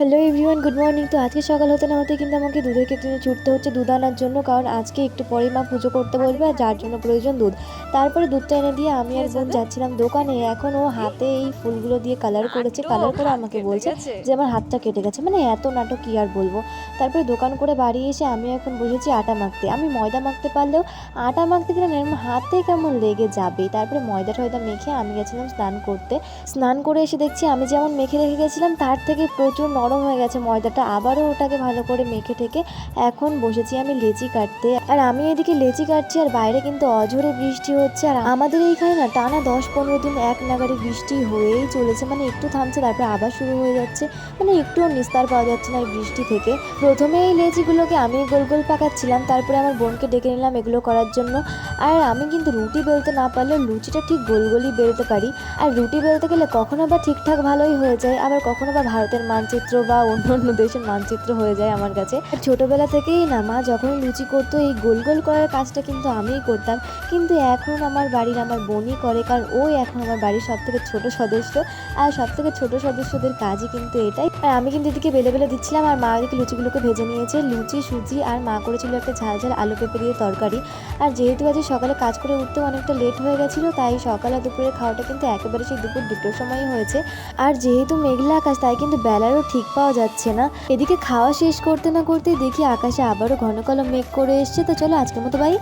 Hello everyone, good morning. তো আজকে সকাল হতে না হতে কিন্তু আমাকে দুধের ক্ষেত্রে ছুটতে হচ্ছে দুধ আনার জন্য, কারণ আজকে একটু পরেই মা পুজো করতে বলবে আর যার জন্য প্রয়োজন দুধ। তারপরে দুধটা এনে দিয়ে আমি আর বোন যাচ্ছিলাম দোকানে। এখন ও হাতে এই ফুলগুলো দিয়ে কালার করেছে, কালার করে আমাকে বলছে যে আমার হাতটা কেটে গেছে। মানে এত নাটক কী আর বলবো। তারপরে দোকান করে বাড়ি এসে আমি এখন বসেছি আটা মাখতে। আমি ময়দা মাখতে পারলেও আটা মাখতে গেলে এরকম হাতে কেমন লেগে যাবে। তারপরে ময়দা টয়দা মেখে আমি গেছিলাম স্নান করতে। স্নান করে এসে দেখছি আমি যেমন মেখে রেখে গেছিলাম তার থেকে প্রচুর নরম হয়ে গেছে ময়দাটা। আবারও ওটাকে ভালো করে মেখে ঠেকে এখন বসেছি আমি লেচি কাটতে। আর আমি এদিকে লেচি কাটছি আর বাইরে কিন্তু অঝোরে বৃষ্টি হচ্ছে। আর আমাদের এইখানে না টানা 10-15 দিন এক নাগাড়ে বৃষ্টি হয়েই চলেছে। মানে একটু থামছে তারপরে আবার শুরু হয়ে যাচ্ছে। মানে একটুও নিস্তার পাওয়া যাচ্ছে না এই বৃষ্টি থেকে। প্রথমে এই লেচিগুলোকে আমি গোল গোল পাকাচ্ছিলাম, তারপরে আমার বোনকে ডেকে নিলাম এগুলো করার জন্য। আর আমি কিন্তু রুটি বেলতে না পারলেও লুচিটা ঠিক গোল গোলই বেলতে পারি। আর রুটি বেলতে গেলে কখনো বা ঠিকঠাক ভালোই হয়ে যায়, আবার কখনো বা ভারতের মানচিত্র বা অন্য অন্য দেশের মানচিত্র হয়ে যায় আমার কাছে। আর ছোটোবেলা থেকেই না মা যখন লুচি করতো এই গোল গোল করার কাজটা কিন্তু আমিই করতাম, কিন্তু এখন আমার বাড়ির আমার বোনই করে, কারণ ওই এখন আমার বাড়ির সবথেকে ছোট সদস্য। আর সবথেকে ছোট সদস্যদের কাজই কিন্তু এটাই। আর আমি কিন্তু এদিকে বেলে বেলে দিচ্ছিলাম আর মা এদিকে লুচিগুলোকে ভেজে নিয়েছে। লুচি, সুজি আর মা করেছিল একটা ঝাল ঝাল আলু পেঁপে দিয়ে তরকারি। আর যেহেতু আজকে সকালে কাজ করে উঠতেও অনেকটা লেট হয়ে গেছিলো, তাই সকাল আর দুপুরের খাওয়াটা কিন্তু একেবারে সেই দুপুর 2টোর সময়ই হয়েছে। আর যেহেতু মেঘলা আকাশ তাই কিন্তু বেলারও ঠিক পাওয়া যাচ্ছে না। এদিকে খাওয়া শেষ করতে না করতেই দেখি আকাশে আবারও ঘন কালো মেঘ করে এসছে। তো চলো আজকের মতো বাই।